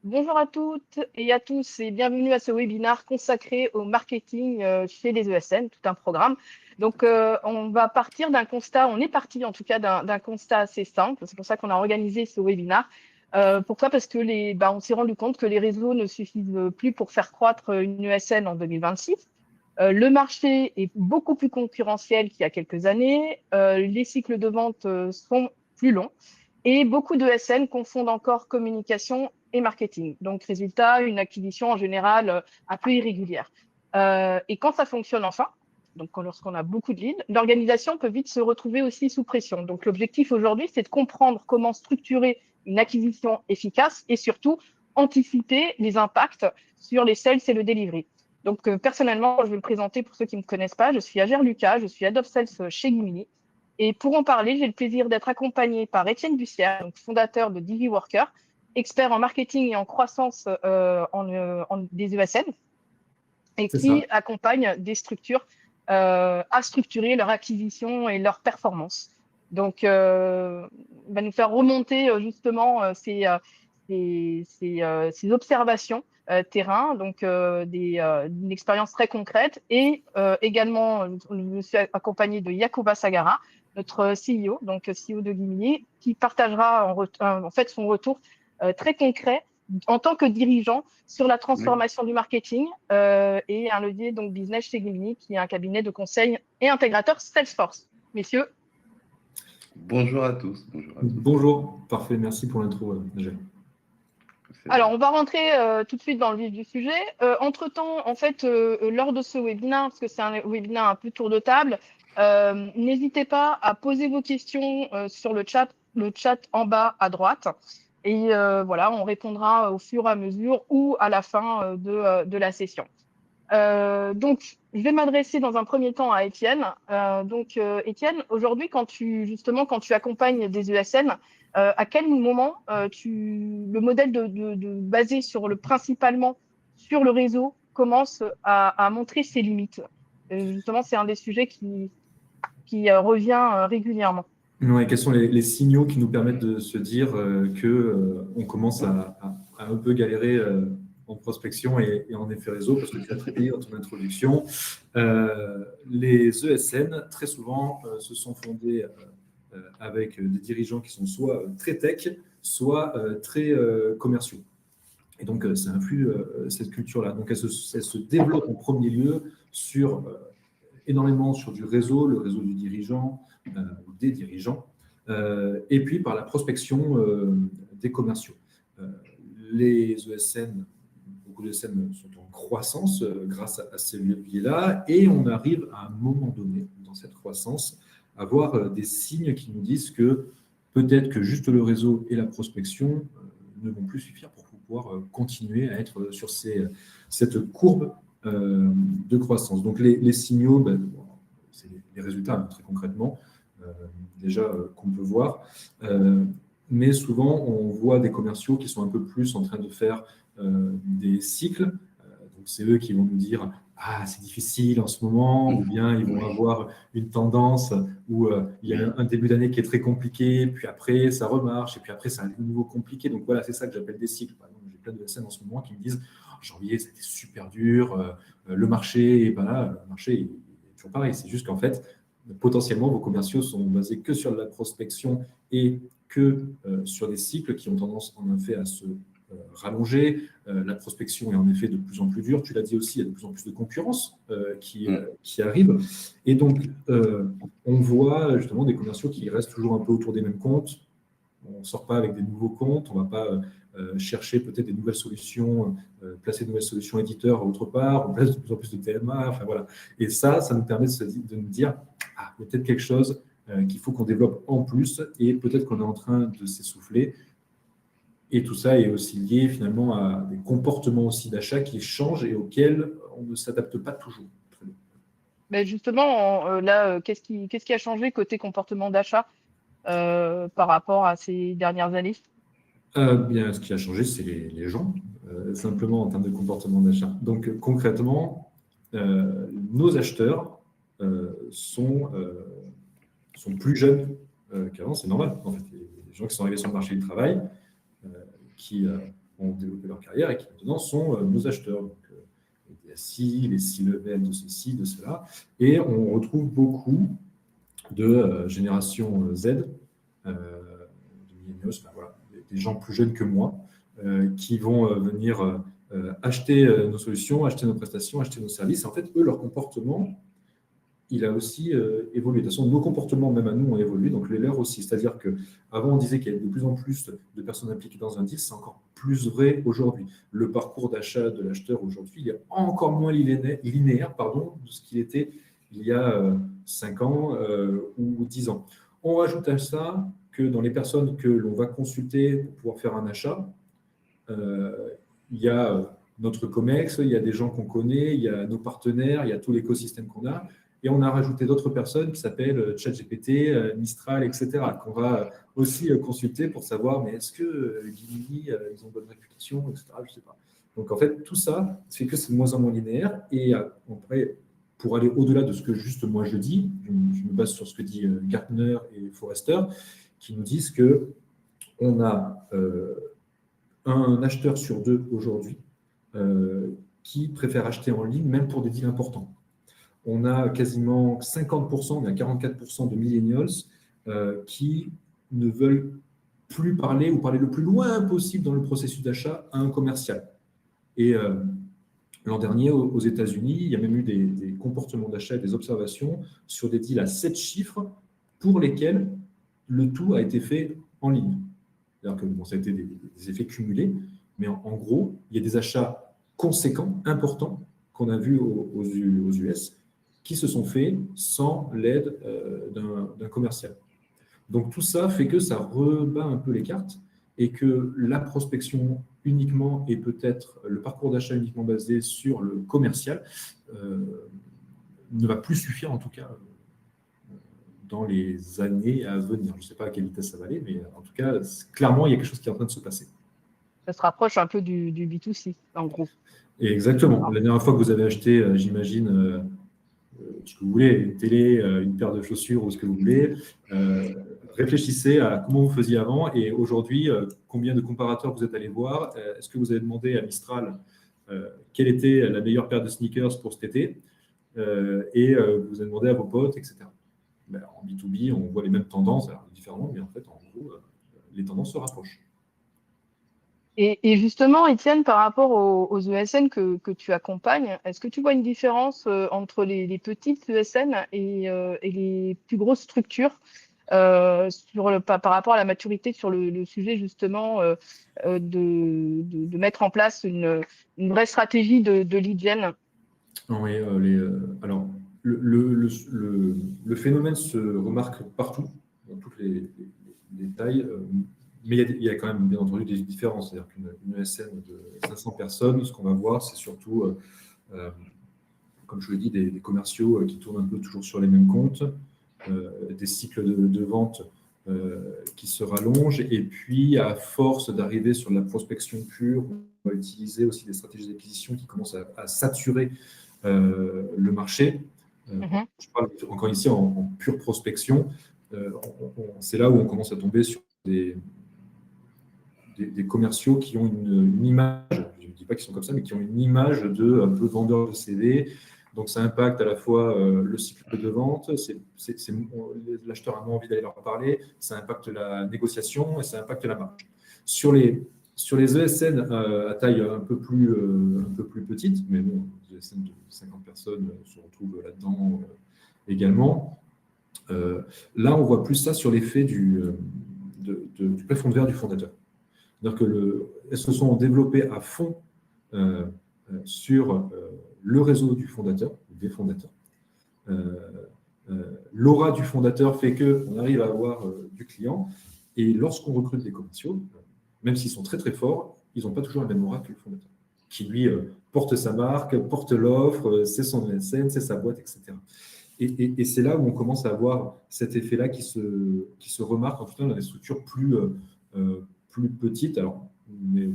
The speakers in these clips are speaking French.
Bonjour à toutes et à tous et bienvenue à ce webinaire consacré au marketing chez les ESN, tout un programme. Donc, on va partir d'un constat, on est parti en tout cas d'un constat assez simple. C'est pour ça qu'on a organisé ce webinaire. Pourquoi? Parce que on s'est rendu compte que les réseaux ne suffisent plus pour faire croître une ESN en 2026. Le marché est beaucoup plus concurrentiel qu'il y a quelques années. Les cycles de vente sont plus longs et beaucoup de SN confondent encore communication et marketing. Donc, résultat, une acquisition en général un peu irrégulière. Et quand ça fonctionne enfin, donc lorsqu'on a beaucoup de leads, l'organisation peut vite se retrouver aussi sous pression. Donc, l'objectif aujourd'hui, c'est de comprendre comment structurer une acquisition efficace et surtout anticiper les impacts sur les sales et le delivery. Donc, personnellement, je vais me présenter pour ceux qui ne me connaissent pas. Je suis Agère Lucas, je suis Head of Sales chez Gimini. Et pour en parler, j'ai le plaisir d'être accompagnée par Étienne Bussière, donc fondateur de Divi Worker, expert en marketing et en croissance des ESN, et C'est ça. qui accompagne des structures à structurer leur acquisition et leur performance. Donc, il va nous faire remonter justement ces observations terrain, donc d'une expérience très concrète. Et également, je me suis accompagnée de Yacouba Sagara, notre CEO, donc CEO de Gimini, qui partagera en fait son retour très concret en tant que dirigeant sur la transformation du marketing et un levier donc business chez Gimini, qui est un cabinet de conseil et intégrateur Salesforce. Messieurs. Bonjour à tous. Bonjour à tous. Bonjour, parfait, merci pour l'intro, Najel. Alors, on va rentrer tout de suite dans le vif du sujet. Entre-temps, en fait, lors de ce webinaire, parce que c'est un webinaire un peu tour de table, n'hésitez pas à poser vos questions sur le chat en bas à droite. Et voilà, on répondra au fur et à mesure ou à la fin de la session. Donc, je vais m'adresser dans un premier temps à Étienne. Étienne, aujourd'hui, quand tu accompagnes des ESN, à quel moment le modèle basé principalement sur le réseau commence à montrer ses limites? Justement, c'est un des sujets qui revient régulièrement. Ouais, quels sont les signaux qui nous permettent de se dire qu'on commence à un peu galérer en prospection et en effet réseau, parce que tu as très bien dans ton introduction. Les ESN, très souvent, se sont fondés avec des dirigeants qui sont soit très tech, soit très commerciaux. Et donc, ça influe cette culture-là. Donc, elle se développe en premier lieu énormément sur du réseau, le réseau du dirigeant ou des dirigeants, et puis par la prospection des commerciaux. Les ESN, beaucoup d'ESN sont en croissance grâce à ces leviers-là, et on arrive à un moment donné dans cette croissance à voir des signes qui nous disent que peut-être que juste le réseau et la prospection ne vont plus suffire pour pouvoir continuer à être sur cette courbe de croissance. Donc les signaux, c'est les résultats très concrètement, déjà qu'on peut voir. Mais souvent, on voit des commerciaux qui sont un peu plus en train de faire des cycles. Donc c'est eux qui vont nous dire « Ah, c'est difficile en ce moment », ou bien ils vont avoir une tendance où il y a un début d'année qui est très compliqué, puis après ça remarche, et puis après ça a de nouveau compliqué. Donc voilà, c'est ça que j'appelle des cycles. Par exemple, j'ai plein de scènes en ce moment qui me disent « Janvier, c'était super dur, le marché, et ben là, le marché est toujours pareil. C'est juste qu'en fait, potentiellement, vos commerciaux sont basés que sur la prospection et que sur des cycles qui ont tendance en effet à se rallonger. La prospection est en effet de plus en plus dure. Tu l'as dit aussi, il y a de plus en plus de concurrence qui arrive. Et donc, on voit justement des commerciaux qui restent toujours un peu autour des mêmes comptes. On ne sort pas avec des nouveaux comptes, on ne va pas chercher peut-être des nouvelles solutions, placer de nouvelles solutions éditeurs autre part, on place de plus en plus de TMA, enfin voilà. Et ça nous permet de nous dire, il y a peut-être quelque chose qu'il faut qu'on développe en plus, et peut-être qu'on est en train de s'essouffler. Et tout ça est aussi lié finalement à des comportements aussi d'achat qui changent et auxquels on ne s'adapte pas toujours. Mais justement, là, qu'est-ce qui a changé côté comportement d'achat par rapport à ces dernières années? Bien, ce qui a changé, c'est les gens, simplement en termes de comportement d'achat. Donc concrètement, nos acheteurs sont plus jeunes qu'avant, c'est normal. En fait, les gens qui sont arrivés sur le marché du travail, qui ont développé leur carrière et qui maintenant sont nos acheteurs. Donc, les DSI, les C-level de ceci, de cela. Et on retrouve beaucoup de génération Z, de millennials, voilà, des gens plus jeunes que moi, qui vont venir acheter nos solutions, acheter nos prestations, acheter nos services. En fait, eux, leur comportement, il a aussi évolué. De toute façon, nos comportements, même à nous, ont évolué, donc les leurs aussi. C'est-à-dire qu'avant, on disait qu'il y avait de plus en plus de personnes impliquées dans un deal, c'est encore plus vrai aujourd'hui. Le parcours d'achat de l'acheteur aujourd'hui, il est encore moins linéaire de ce qu'il était il y a 5 ans ou 10 ans. On rajoute à ça que dans les personnes que l'on va consulter pour pouvoir faire un achat, il y a notre COMEX, il y a des gens qu'on connaît, il y a nos partenaires, il y a tout l'écosystème qu'on a. Et on a rajouté d'autres personnes qui s'appellent ChatGPT, Mistral, etc., qu'on va aussi consulter pour savoir, mais est-ce que Gimli, ils ont bonne réputation, etc., je ne sais pas. Donc, en fait, tout ça fait que c'est de moins en moins linéaire. Et après, pour aller au-delà de ce que juste moi je dis, je me base sur ce que dit Gartner et Forrester, qui nous disent qu'on a un acheteur sur 2 aujourd'hui qui préfère acheter en ligne, même pour des deals importants. On a quasiment 50%, on a 44% de millennials qui ne veulent plus parler ou parler le plus loin possible dans le processus d'achat à un commercial. Et l'an dernier, aux États-Unis, il y a même eu des comportements d'achat et des observations sur des deals à 7 chiffres pour lesquels le tout a été fait en ligne. C'est-à-dire que ça a été des effets cumulés, mais en gros, il y a des achats conséquents, importants, qu'on a vus aux US, qui se sont faits sans l'aide d'un commercial. Donc tout ça fait que ça rebat un peu les cartes et que la prospection uniquement et peut-être le parcours d'achat uniquement basé sur le commercial ne va plus suffire en tout cas dans les années à venir. Je ne sais pas à quelle vitesse ça va aller, mais en tout cas, clairement, il y a quelque chose qui est en train de se passer. Ça se rapproche un peu du B2C, en gros. Et exactement. La dernière fois que vous avez acheté, j'imagine, ce que vous voulez, une télé, une paire de chaussures ou ce que vous voulez, réfléchissez à comment vous faisiez avant et aujourd'hui, combien de comparateurs vous êtes allé voir. Est-ce que vous avez demandé à Mistral quelle était la meilleure paire de sneakers pour cet été et vous avez demandé à vos potes, etc. Ben, en B2B, on voit les mêmes tendances, alors différemment, mais en fait, en gros, les tendances se rapprochent. Et justement, Étienne, par rapport aux ESN que tu accompagnes, est-ce que tu vois une différence entre les petites ESN et les plus grosses structures par rapport à la maturité sur le sujet justement de mettre en place une vraie stratégie de lead gen? Oui, alors, le phénomène se remarque partout, dans toutes les tailles, mais il y a quand même, bien entendu, des différences. C'est-à-dire qu'une ESN de 500 personnes, ce qu'on va voir, c'est surtout, comme je vous l'ai dit, des commerciaux qui tournent un peu toujours sur les mêmes comptes, des cycles de vente qui se rallongent, et puis, à force d'arriver sur la prospection pure, on va utiliser aussi des stratégies d'acquisition qui commencent à saturer le marché. Je parle encore ici en pure prospection. C'est là où on commence à tomber sur des commerciaux qui ont une image, je ne dis pas qu'ils sont comme ça, mais qui ont une image de un peu vendeur de CV. Donc, ça impacte à la fois le cycle de vente, l'acheteur a moins envie d'aller leur parler, ça impacte la négociation et ça impacte la marge. Sur les ESN à taille un peu plus petite, mais bon, les ESN de 50 personnes se retrouvent là-dedans également. Là, on voit plus ça sur l'effet du plafond de verre du fondateur. C'est-à-dire elles se sont développées à fond sur le réseau du fondateur, des fondateurs. L'aura du fondateur fait qu'on arrive à avoir du client. Et lorsqu'on recrute des commerciaux, même s'ils sont très très forts, ils n'ont pas toujours la même aura que le fondateur, qui lui porte sa marque, porte l'offre, c'est son ESN, c'est sa boîte, etc. Et c'est là où on commence à avoir cet effet-là qui se remarque, en tout cas dans des structures plus petites. Alors, mais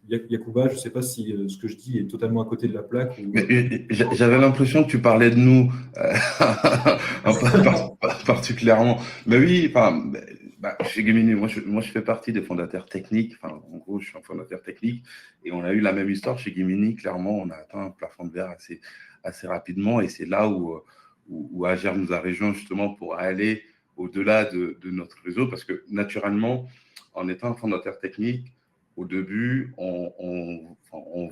Yacouba, je ne sais pas si ce que je dis est totalement à côté de la plaque. J'avais l'impression que tu parlais de nous particulièrement. Mais oui, enfin, Chez Gemini, je fais partie des fondateurs techniques. Enfin, en gros, je suis un fondateur technique et on a eu la même histoire chez Gemini. Clairement, on a atteint un plafond de verre assez rapidement et c'est là où Agir nous a rejoint justement pour aller au-delà de notre réseau parce que naturellement, en étant un fondateur technique, au début, on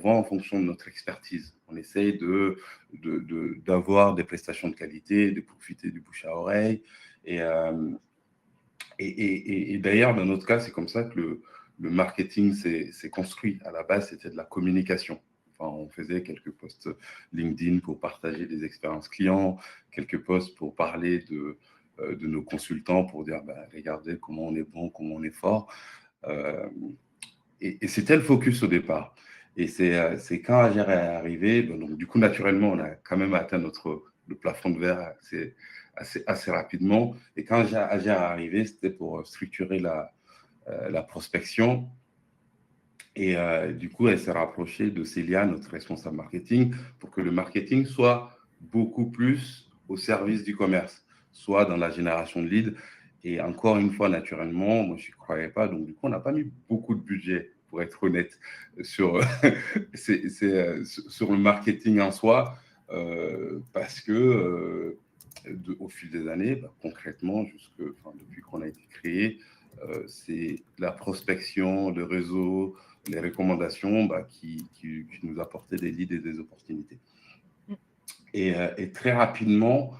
vend en fonction de notre expertise. On essaye d'avoir des prestations de qualité, de profiter du bouche à oreille et d'ailleurs, dans notre cas, c'est comme ça que le marketing s'est construit. À la base, c'était de la communication. Enfin, on faisait quelques posts LinkedIn pour partager des expériences clients, quelques posts pour parler de nos consultants, pour dire regardez comment on est bon, comment on est fort. Et c'était le focus au départ. Et c'est quand Agir est arrivé, donc du coup, naturellement, on a quand même atteint le plafond de verre assez rapidement. Et quand Agir est arrivé, c'était pour structurer la prospection. Et du coup, elle s'est rapprochée de Célia, notre responsable marketing, pour que le marketing soit beaucoup plus au service du commerce, soit dans la génération de leads. Et encore une fois, naturellement, moi, je n'y croyais pas. Donc, du coup, on n'a pas mis beaucoup de budget, pour être honnête, sur le marketing en soi, parce que au fil des années, concrètement, depuis qu'on a été créé, c'est la prospection, le réseau, les recommandations qui nous apportaient des leads et des opportunités. Et très rapidement,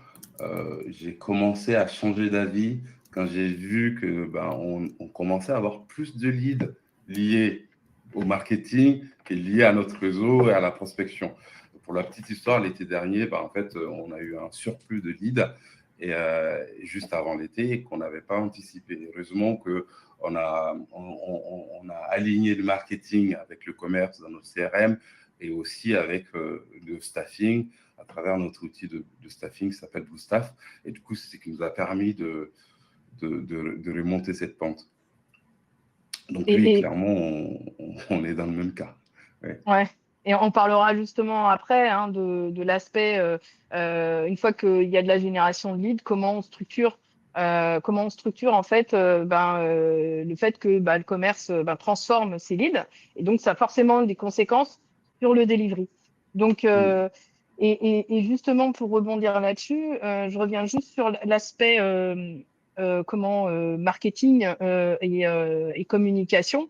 j'ai commencé à changer d'avis quand j'ai vu que on commençait à avoir plus de leads liés au marketing que liés à notre réseau et à la prospection. Pour la petite histoire, l'été dernier, en fait, on a eu un surplus de leads et juste avant l'été qu'on n'avait pas anticipé. Heureusement qu'on a aligné le marketing avec le commerce dans notre CRM et aussi avec le staffing à travers notre outil de staffing qui s'appelle BlueStaff. Et du coup, c'est ce qui nous a permis de remonter cette pente. Donc oui, clairement, on est dans le même cas. Ouais. Et on parlera justement après de l'aspect, une fois qu'il y a de la génération de leads, comment on structure en fait le fait que le commerce transforme ses leads. Et donc, ça a forcément des conséquences sur le delivery. Donc, et justement, pour rebondir là-dessus, je reviens juste sur l'aspect marketing et communication.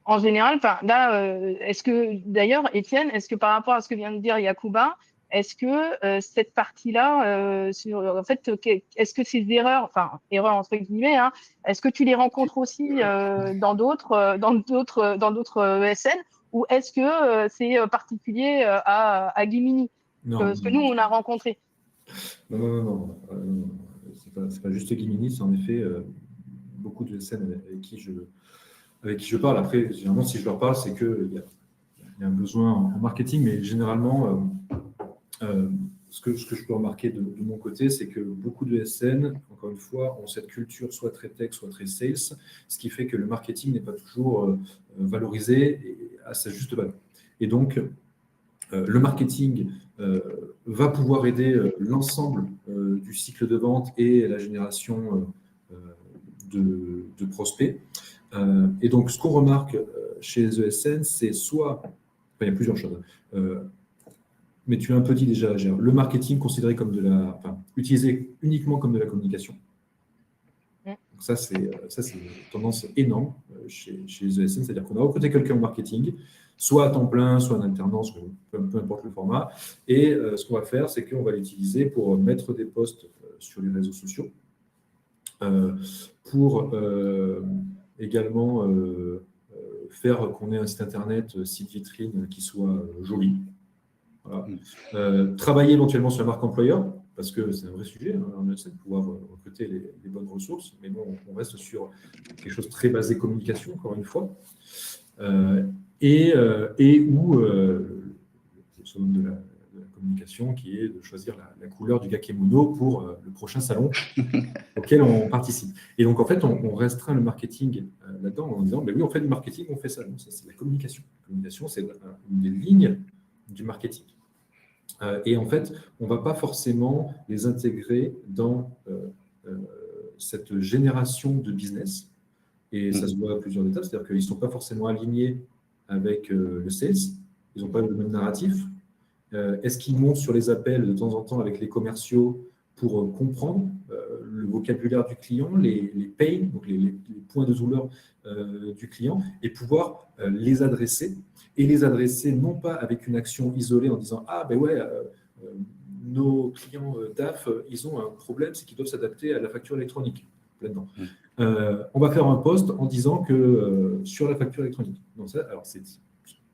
En général, là, est-ce que d'ailleurs, Étienne, est-ce que par rapport à ce que vient de dire Yacouba, est-ce que cette partie-là, en fait, est-ce que ces erreurs entre guillemets, est-ce que tu les rencontres aussi dans d'autres ESN, ou est-ce que c'est particulier à Gimini, ce que nous on a rencontré? Non. C'est pas juste Gimini, c'est en effet beaucoup de ESN avec qui je parle. Après, généralement, si je leur parle, c'est qu'il y a un besoin en marketing, mais généralement, ce que je peux remarquer de mon côté, c'est que beaucoup de SN, encore une fois, ont cette culture soit très tech, soit très sales, ce qui fait que le marketing n'est pas toujours valorisé à sa juste valeur. Et donc, le marketing va pouvoir aider l'ensemble du cycle de vente et la génération de prospects. Et donc, ce qu'on remarque chez les ESN, c'est soit, il y a plusieurs choses, mais tu l'as un peu dit déjà, le marketing considéré comme utilisé uniquement comme de la communication. Donc ça, c'est une tendance énorme chez les ESN, c'est-à-dire qu'on a recruté quelqu'un en marketing, soit à temps plein, soit en alternance, peu importe le format, et ce qu'on va faire, c'est qu'on va l'utiliser pour mettre des posts sur les réseaux sociaux, pour également faire qu'on ait un site internet, site vitrine qui soit joli. Voilà. Travailler éventuellement sur la marque employeur, parce que c'est un vrai sujet, on essaie de pouvoir recruter les bonnes ressources, mais bon, on reste sur quelque chose de très basé communication, encore une fois, et où le summum de la communication qui est de choisir la couleur du gakemono pour le prochain salon auquel on participe. Et donc, en fait, on restreint le marketing là-dedans en disant, oui, on fait du marketing, on fait ça. Non, ça, c'est la communication. La communication, c'est une des lignes du marketing. Et en fait, on ne va pas forcément les intégrer dans cette génération de business, et ça se voit à plusieurs étapes, c'est-à-dire qu'ils ne sont pas forcément alignés avec le sales, ils n'ont pas le même narratif. Est-ce qu'ils montent sur les appels de temps en temps avec les commerciaux pour comprendre le vocabulaire du client, les pains, donc les points de douleur du client, et pouvoir les adresser, et les adresser non pas avec une action isolée en disant « Ah, ben ouais, nos clients DAF, ils ont un problème, c'est qu'ils doivent s'adapter à la facture électronique. » On va faire un post en disant que sur la facture électronique. Donc ça, alors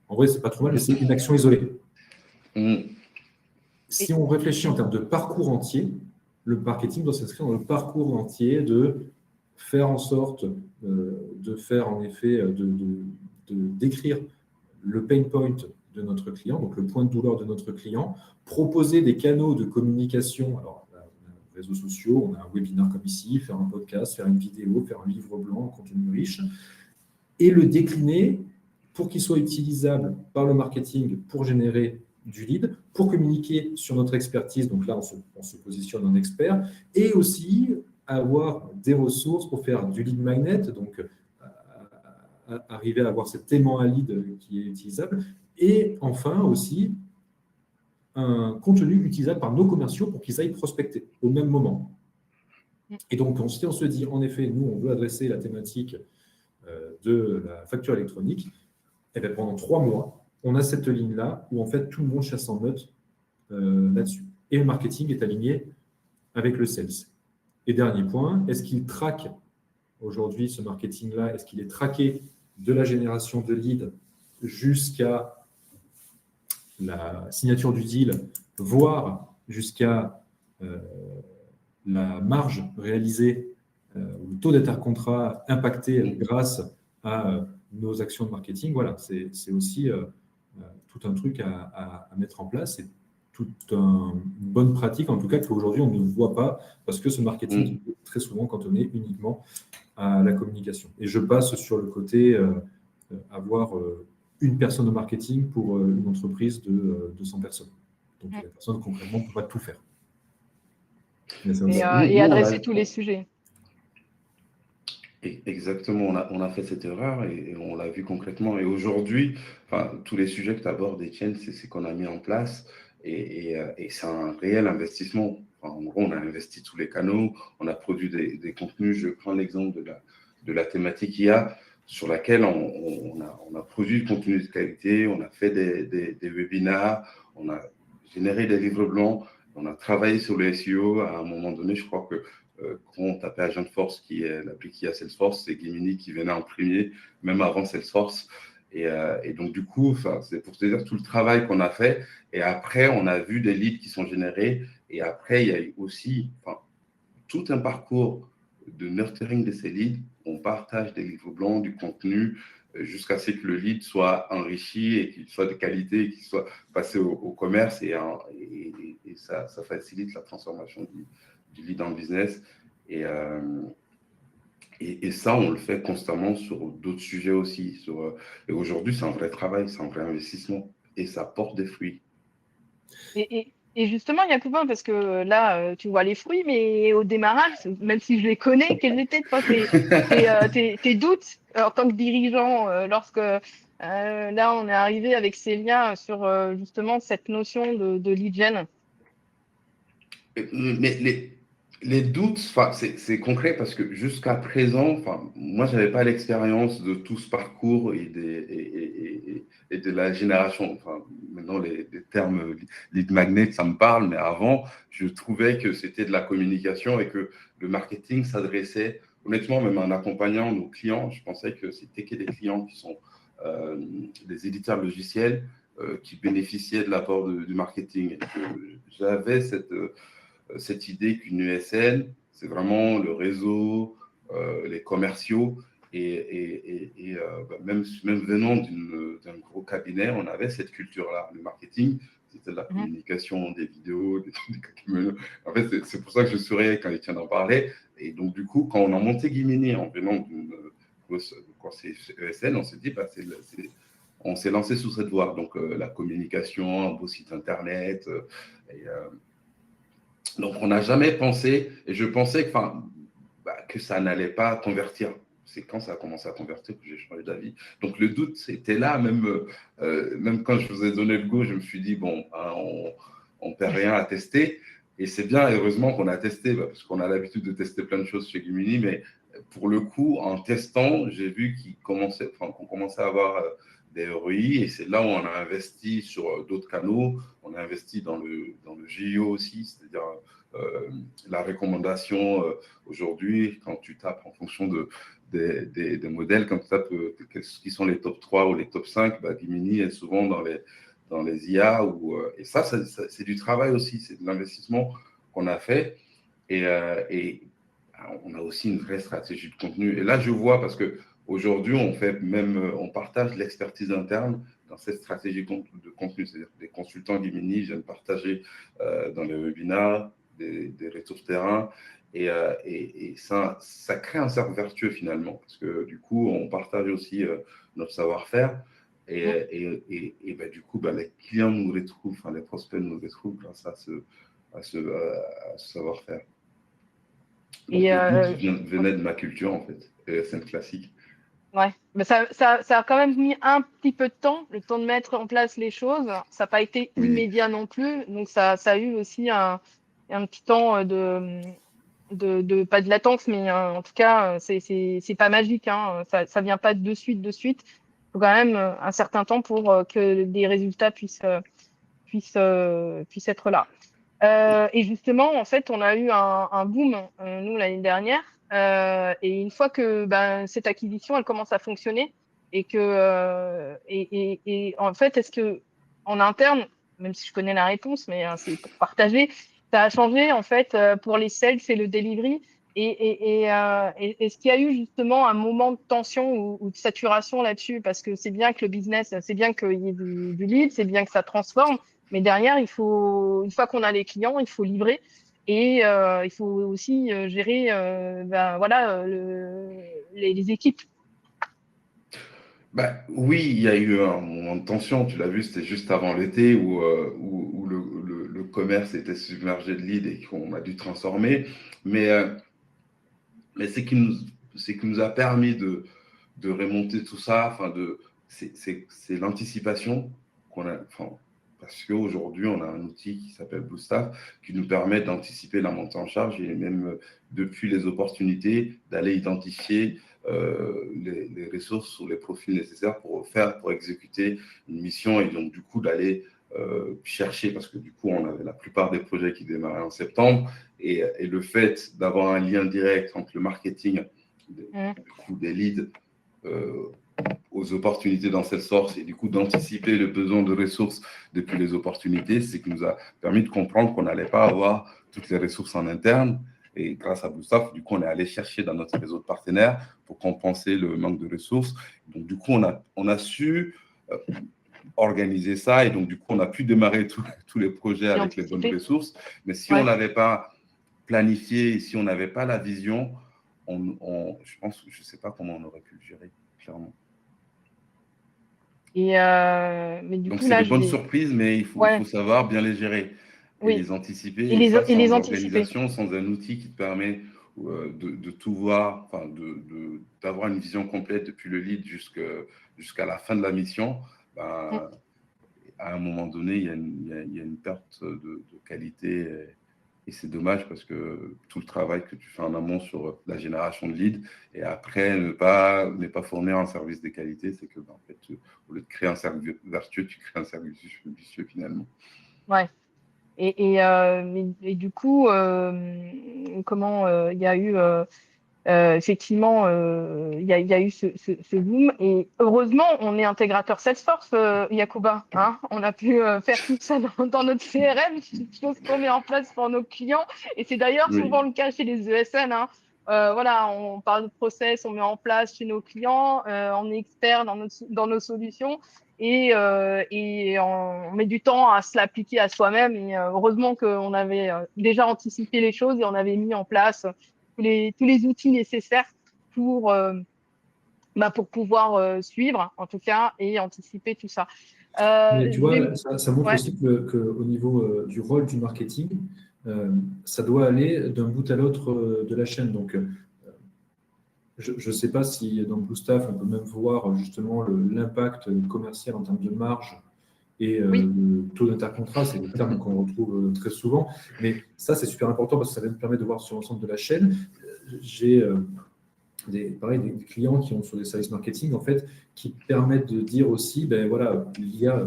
en vrai, c'est pas trop mal, mais c'est une action isolée. Si on réfléchit en termes de parcours entier, le marketing doit s'inscrire dans le parcours entier de faire en sorte de faire en effet, de décrire le pain point de notre client, donc le point de douleur de notre client, proposer des canaux de communication. Alors, on a les réseaux sociaux, on a un webinaire comme ici, faire un podcast, faire une vidéo, faire un livre blanc, un contenu riche, et le décliner pour qu'il soit utilisable par le marketing pour générer du lead, pour communiquer sur notre expertise, donc là on se positionne en expert, et aussi avoir des ressources pour faire du lead magnet, donc arriver à avoir cet aimant à lead qui est utilisable, et enfin aussi un contenu utilisable par nos commerciaux pour qu'ils aillent prospecter au même moment. Et donc si on se dit, en effet, nous on veut adresser la thématique de la facture électronique, et bien pendant 3 mois, on a cette ligne-là où en fait tout le monde chasse en meute là-dessus. Et le marketing est aligné avec le sales. Et dernier point, est-ce qu'il traque aujourd'hui ce marketing-là? Est-ce qu'il est traqué de la génération de leads jusqu'à la signature du deal, voire jusqu'à la marge réalisée ou le taux d'intercontrat impacté grâce à nos actions de marketing? Voilà, c'est aussi tout un truc à mettre en place. C'est toute une bonne pratique, en tout cas, qu'aujourd'hui, on ne voit pas parce que ce marketing est très souvent cantonné uniquement à la communication. Et je passe sur le côté avoir une personne au marketing pour une entreprise de 200 personnes. Donc, la personne, concrètement, ne peut pas tout faire. Et adresser tous les sujets. Exactement, on a fait cette erreur et on l'a vu concrètement. Et aujourd'hui, tous les sujets que tu abordes, Étienne, c'est ce qu'on a mis en place et c'est un réel investissement. En gros, on a investi tous les canaux, on a produit des contenus. Je prends l'exemple de la thématique IA sur laquelle on a produit du contenu de qualité, on a fait des webinars, on a généré des livres blancs, on a travaillé sur le SEO. À un moment donné, je crois que quand on tapait Agentforce, qui est l'appli qui a Salesforce, c'est Gemini qui venait en premier, même avant Salesforce. Et donc, du coup, c'est pour te dire tout le travail qu'on a fait. Et après, on a vu des leads qui sont générés. Et après, il y a eu aussi tout un parcours de nurturing de ces leads. On partage des livres blancs, du contenu, jusqu'à ce que le lead soit enrichi et qu'il soit de qualité, et qu'il soit passé au commerce. Et ça facilite la transformation du lead en business. Et ça, on le fait constamment sur d'autres sujets aussi. Et aujourd'hui, c'est un vrai travail, c'est un vrai investissement et ça porte des fruits. Et justement, Yacouba, parce que là, tu vois les fruits, mais au démarrage, même si je les connais, quels étaient toi, tes doutes en tant que dirigeant lorsque là, on est arrivé avec Célia sur justement cette notion de lead gen? Mais les doutes, c'est concret parce que jusqu'à présent, moi, je n'avais pas l'expérience de tout ce parcours et de la génération. Maintenant, les termes lead magnet, ça me parle, mais avant, je trouvais que c'était de la communication et que le marketing s'adressait, honnêtement, même en accompagnant nos clients, je pensais que c'était que des clients qui sont des éditeurs logiciels qui bénéficiaient de l'apport du marketing. J'avais cette idée qu'une ESN, c'est vraiment le réseau, les commerciaux, même venant d'un gros cabinet, on avait cette culture-là. Le marketing, c'était de la communication, des vidéos, des trucs. En fait, c'est pour ça que je souriais quand Étienne en parlait. Et donc, du coup, quand on a monté Gemini en venant d'une grosse ESN, on s'est dit, on s'est lancé sous cette voie. Donc, la communication, un beau site internet, donc, on n'a jamais pensé, et je pensais que que ça n'allait pas convertir. C'est quand ça a commencé à convertir que j'ai changé d'avis. Donc, le doute, c'était là. Même quand je vous ai donné le go, je me suis dit, bon, hein, on ne perd rien à tester. Et c'est bien, heureusement qu'on a testé, parce qu'on a l'habitude de tester plein de choses chez Gimini. Mais pour le coup, en testant, j'ai vu qu'on commençait à avoir des ROI. Et c'est là où on a investi sur d'autres canaux. On a investi dans le JO aussi, c'est-à-dire la recommandation aujourd'hui, quand tu tapes en fonction des modèles, quand tu tapes qui sont les top 3 ou les top 5, Gimini est souvent dans les IA. Et ça, c'est du travail aussi, c'est de l'investissement qu'on a fait. Et on a aussi une vraie stratégie de contenu. Et là, je vois, parce qu'aujourd'hui, on partage l'expertise interne dans cette stratégie de contenu. C'est-à-dire que les consultants Gimini viennent partager dans les webinars des retours terrain. Et ça crée un cercle vertueux finalement, parce que du coup, on partage aussi notre savoir-faire. Et du coup, les clients nous retrouvent, les prospects nous retrouvent grâce à ce savoir-faire. Donc, le doute venait de ma culture, en fait, ESN classique. Ouais, mais ça a quand même mis un petit peu de temps, le temps de mettre en place les choses. Ça n'a pas été immédiat non plus. Donc, ça a eu aussi un petit temps pas de latence, mais en tout cas, c'est pas magique. Hein. Ça vient pas de suite. Il faut quand même un certain temps pour que des résultats puissent être là. Et justement, en fait, on a eu un boom, nous, l'année dernière. Et une fois que cette acquisition, elle commence à fonctionner et en fait, est-ce que en interne, même si je connais la réponse, mais c'est pour partager, ça a changé en fait pour les sales et le delivery. Est-ce qu'il y a eu justement un moment de tension ou de saturation là-dessus? Parce que c'est bien que le business, c'est bien qu'il y ait du lead, c'est bien que ça transforme. Mais derrière, une fois qu'on a les clients, il faut livrer et il faut aussi gérer les équipes. Oui, il y a eu un moment de tension, tu l'as vu, c'était juste avant l'été où le commerce était submergé de leads et qu'on a dû transformer. Mais ce qui nous a permis de remonter tout ça, c'est l'anticipation qu'on a. Parce qu'aujourd'hui, on a un outil qui s'appelle BlueStaff qui nous permet d'anticiper la montée en charge et même depuis les opportunités d'aller identifier les ressources ou les profils nécessaires pour exécuter une mission et donc du coup d'aller chercher, parce que du coup on avait la plupart des projets qui démarraient en septembre et le fait d'avoir un lien direct entre le marketing des leads aux opportunités dans Salesforce et du coup d'anticiper le besoin de ressources depuis les opportunités, c'est ce qui nous a permis de comprendre qu'on n'allait pas avoir toutes les ressources en interne. Et grâce à BlueStaff, du coup, on est allé chercher dans notre réseau de partenaires pour compenser le manque de ressources. Donc, du coup, on a su organiser ça et donc, du coup, on a pu démarrer tous les projets avec les bonnes ressources. Mais si on n'avait pas planifié, si on n'avait pas la vision, je ne sais pas comment on aurait pu le gérer, clairement. Mais du donc, coup, c'est là, des bonnes surprises, mais il faut savoir bien les gérer et les anticiper. Et ça, sans organisation, sans un outil qui te permet de tout voir, d'avoir une vision complète depuis le lead jusqu'à la fin de la mission, à un moment donné, il y a une perte de qualité. Et c'est dommage parce que tout le travail que tu fais en amont sur la génération de leads et après ne pas fournir un service de qualité, c'est que en fait, au lieu de créer un cercle vertueux, tu crées un cercle vicieux finalement. Ouais. Et du coup, il y a eu effectivement, il y a eu ce boom. Et heureusement, on est intégrateur Salesforce, Yacouba. Hein, on a pu faire tout ça dans notre CRM, chose qu'on met en place pour nos clients. Et c'est d'ailleurs souvent le cas chez les ESN. Hein. On parle de process, on met en place chez nos clients, on est expert dans nos solutions. Et on met du temps à se l'appliquer à soi-même. Et heureusement qu'on avait déjà anticipé les choses et on avait mis en place tous les outils nécessaires pour pouvoir suivre, en tout cas, et anticiper tout ça. Mais tu vois, ça montre aussi qu'au niveau du rôle du marketing, ça doit aller d'un bout à l'autre de la chaîne. Donc, Je ne sais pas si dans BlueStaff, on peut même voir justement l'impact commercial en termes de marge et Oui. le taux d'intercontrat, c'est des termes qu'on retrouve très souvent. Mais ça, c'est super important parce que ça va nous permettre de voir sur l'ensemble de la chaîne. J'ai des clients qui ont sur des services marketing, en fait, qui permettent de dire aussi, ben voilà, l'IA,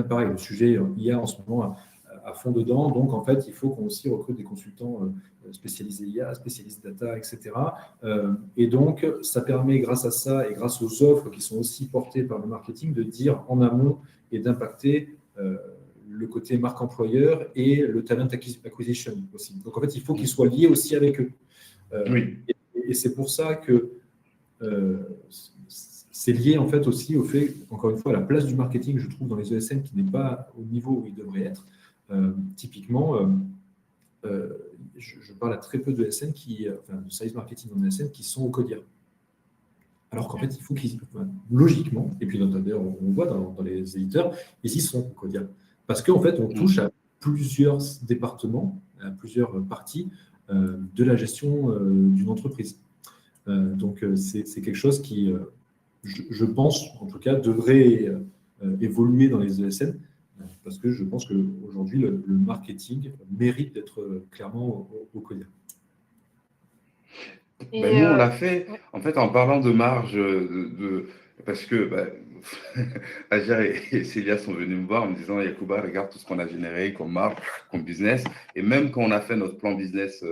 pareil, le sujet IA en ce moment à fond dedans. Donc, en fait, il faut qu'on aussi recrute des consultants spécialisés IA, spécialisés data, etc. Et donc, ça permet, grâce à ça et grâce aux offres qui sont aussi portées par le marketing, de dire en amont et d'impacter le côté marque employeur et le talent acquisition aussi. Donc, en fait, il faut qu'ils soient liés aussi avec eux. Oui. Et c'est pour ça que c'est lié en fait aussi au fait, encore une fois, à la place du marketing, je trouve, dans les ESN qui n'est pas au niveau où il devrait être. Typiquement, je parle à très peu de ESN de service marketing en ESN qui sont au CODIA. Alors qu'en fait, il faut qu'ils, logiquement, et puis d'ailleurs, on voit dans les éditeurs, ils y sont au CODIA. Parce qu'en fait, on touche à plusieurs départements, à plusieurs parties de la gestion d'une entreprise. Donc, c'est quelque chose qui, je pense, en tout cas, devrait évoluer dans les ESN, parce que je pense qu'aujourd'hui, le marketing mérite d'être clairement au CODIA. Nous, on l'a fait, en fait, en parlant de marge, parce que Ajar et Célia sont venus me voir en me disant, Yacouba, regarde tout ce qu'on a généré comme marge, comme business. Et même quand on a fait notre plan business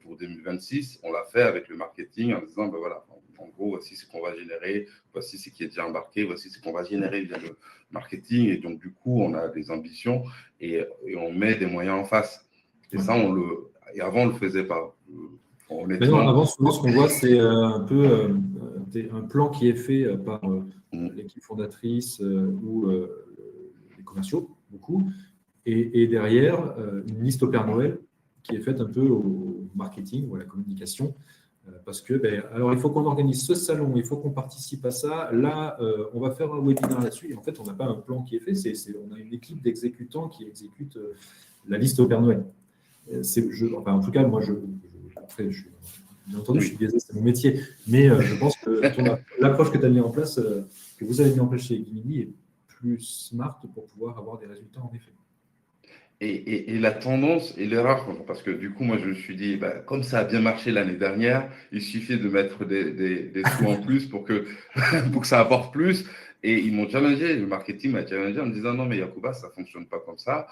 pour 2026, on l'a fait avec le marketing en disant, voilà, en gros, voici ce qu'on va générer, voici ce qui est déjà embarqué, voici ce qu'on va générer via le marketing. Et donc, du coup, on a des ambitions et on met des moyens en face. Et ça, et avant, on ne le faisait pas. Mais non, avant, souvent, ce qu'on voit, c'est un peu un plan qui est fait par l'équipe fondatrice ou les commerciaux, beaucoup. Et derrière, une liste au Père Noël qui est faite un peu au marketing ou à la communication. Parce que, alors, il faut qu'on organise ce salon, il faut qu'on participe à ça. Là, on va faire un webinaire là-dessus. Et en fait, on n'a pas un plan qui est fait. On a une équipe d'exécutants qui exécute la liste au Père Noël. En tout cas, moi, après, bien entendu, je suis biaisé, c'est mon métier. Mais je pense que l'approche que tu as mis en place, que vous avez mis en place chez Gimini est plus smart pour pouvoir avoir des résultats, en effet. Et la tendance et l'erreur, parce que du coup, moi, je me suis dit, comme ça a bien marché l'année dernière, il suffit de mettre des sous en plus pour que ça apporte plus. Et ils m'ont challengé, le marketing m'a challengé en me disant, non, mais Yacouba, ça ne fonctionne pas comme ça,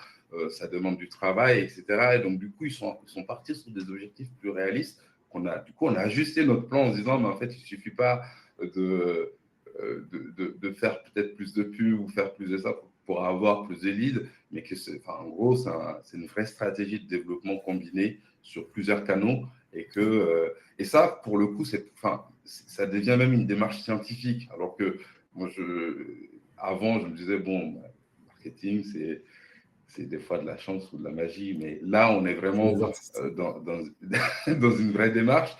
ça demande du travail, etc. Et donc, du coup, ils sont partis sur des objectifs plus réalistes. Du coup, on a ajusté notre plan en se disant, mais en fait, il ne suffit pas de faire peut-être plus de pubs ou faire plus de ça pour avoir plus de leads, mais que en gros, c'est une vraie stratégie de développement combinée sur plusieurs canaux et ça, pour le coup, ça devient même une démarche scientifique. Alors que moi, avant, je me disais, marketing, c'est des fois de la chance ou de la magie, mais là, on est vraiment dans une vraie démarche.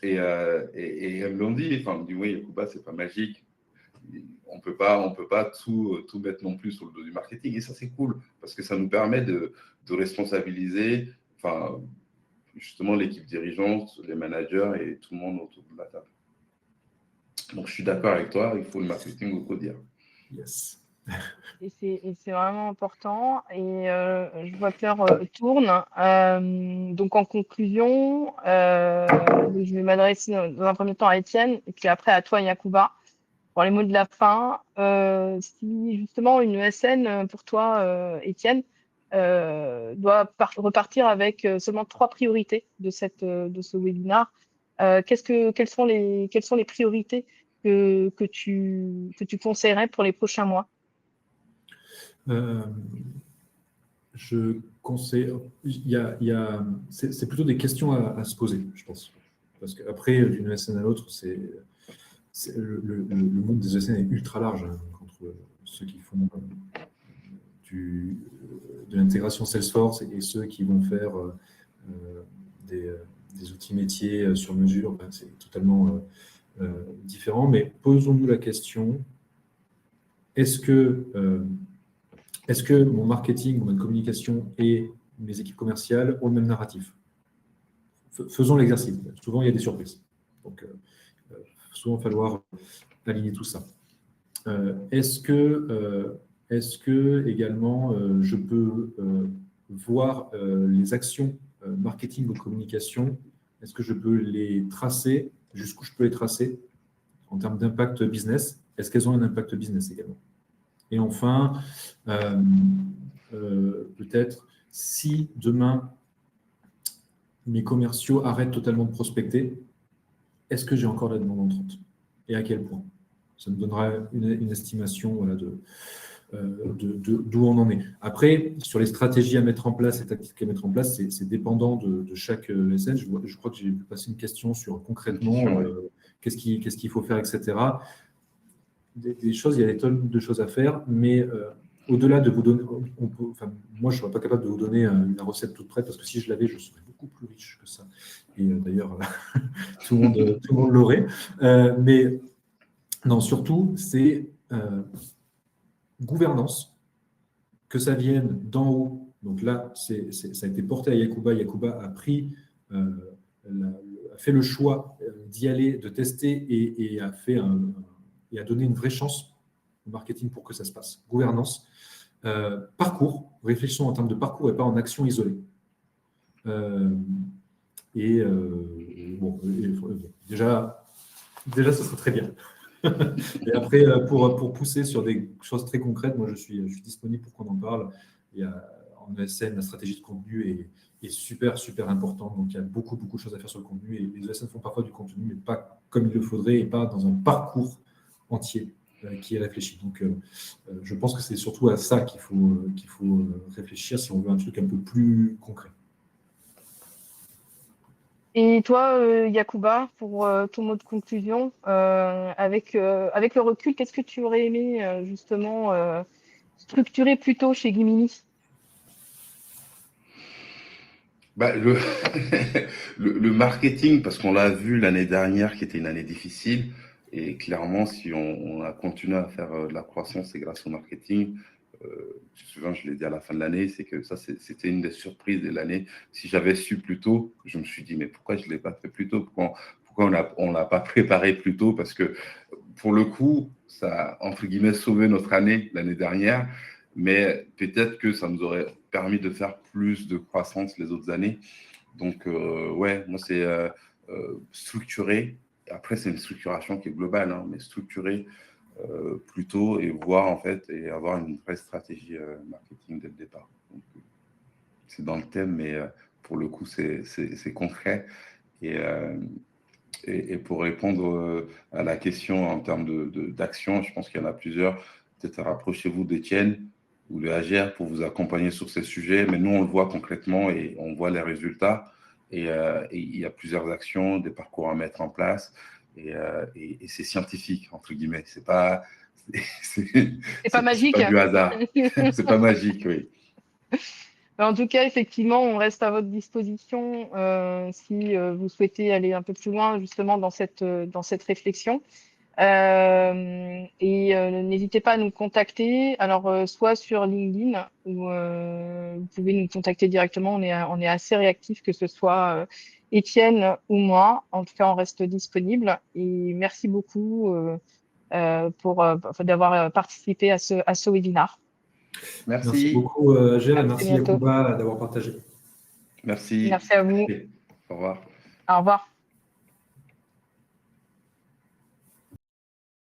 Et elles me l'ont dit, elles me disent, oui, Yacouba, c'est pas magique. On peut pas tout mettre non plus sur le dos du marketing. Et ça, c'est cool, parce que ça nous permet de responsabiliser justement l'équipe dirigeante, les managers et tout le monde autour de la table. Donc, je suis d'accord avec toi, il faut le marketing au quotidien. Yes. Et c'est vraiment important. Et je vois que l'heure tourne. Donc, en conclusion, je vais m'adresser dans un premier temps à Étienne et puis après à toi, Yacouba, pour les mots de la fin. Si justement une ESN pour toi, Étienne, doit repartir avec seulement 3 priorités de ce webinaire, quelles sont les priorités que tu conseillerais pour les prochains mois? Je conseille, c'est plutôt des questions à se poser, je pense. Parce qu'après, d'une ESN à l'autre, le monde des ESN est ultra large, entre ceux qui font de l'intégration Salesforce et ceux qui vont faire des outils métiers sur mesure. C'est totalement différent. Mais posons-nous la question, est-ce que mon marketing, ma communication et mes équipes commerciales ont le même narratif? Faisons l'exercice. Souvent, il y a des surprises. Donc, il va souvent falloir aligner tout ça. Est-ce que également je peux voir les actions marketing ou communication? Est-ce que je peux les tracer? Jusqu'où je peux les tracer en termes d'impact business? Est-ce qu'elles ont un impact business également? Et enfin, peut-être si demain mes commerciaux arrêtent totalement de prospecter, est-ce que j'ai encore la demande entrante? Et à quel point? Ça me donnera une estimation, voilà, d'où on en est. Après, sur les stratégies à mettre en place, les tactiques à mettre en place, c'est dépendant de chaque ESN. Je crois que j'ai passé une question sur concrètement qu'est-ce qu'il faut faire, etc. Des choses, il y a des tonnes de choses à faire, mais au-delà de vous donner, moi je ne serais pas capable de vous donner la recette toute prête, parce que si je l'avais, je serais beaucoup plus riche que ça. Et d'ailleurs, tout le monde l'aurait. Mais non, surtout, c'est gouvernance, que ça vienne d'en haut. Donc là, ça a été porté à Yacouba. Yacouba a fait le choix d'y aller, de tester et a donné une vraie chance au marketing pour que ça se passe. Gouvernance, parcours, réfléchissons en termes de parcours et pas en action isolée. Déjà, ce serait très bien. Et après, pour pousser sur des choses très concrètes, moi, je suis disponible pour qu'on en parle. En ESN, la stratégie de contenu est super, super importante. Donc, il y a beaucoup, beaucoup de choses à faire sur le contenu. Et les ESN font parfois du contenu, mais pas comme il le faudrait et pas dans un parcours entier qui est réfléchi. Donc, je pense que c'est surtout à ça qu'il faut réfléchir si on veut un truc un peu plus concret. Et toi, Yacouba, pour ton mot de conclusion, avec le recul, qu'est-ce que tu aurais aimé justement structurer plutôt chez Gimini? Le marketing, parce qu'on l'a vu l'année dernière, qui était une année difficile, et clairement, si on a continué à faire de la croissance, c'est grâce au marketing. Souvent, je l'ai dit à la fin de l'année, c'est que ça, c'était une des surprises de l'année. Si j'avais su plus tôt, je me suis dit, mais pourquoi je ne l'ai pas fait plus tôt? Pourquoi on l'a pas préparé plus tôt? Parce que pour le coup, ça a, entre guillemets, sauvé notre année l'année dernière, mais peut-être que ça nous aurait permis de faire plus de croissance les autres années. Donc, ouais, moi, c'est structurer. Après, c'est une structuration qui est globale, hein, mais structurer plutôt et voir en fait et avoir une vraie stratégie marketing dès le départ. Donc, c'est dans le thème, mais pour le coup, c'est concret. Et pour répondre à la question en termes d'action, je pense qu'il y en a plusieurs. Peut-être rapprochez-vous d'Étienne ou de AGR pour vous accompagner sur ces sujets. Mais nous, on le voit concrètement et on voit les résultats. Et il y a plusieurs actions, des parcours à mettre en place. Et c'est scientifique, entre guillemets. C'est pas magique. C'est pas du hasard. C'est pas magique, oui. En tout cas, effectivement, on reste à votre disposition si vous souhaitez aller un peu plus loin justement dans cette réflexion. N'hésitez pas à nous contacter. Alors, soit sur LinkedIn, ou vous pouvez nous contacter directement. On est assez réactifs, que ce soit Étienne ou moi. En tout cas, on reste disponible. Et merci beaucoup d'avoir participé à ce webinaire. Merci beaucoup, Agel, et merci Yacouba d'avoir partagé. Merci. Merci à vous. Au revoir. Au revoir.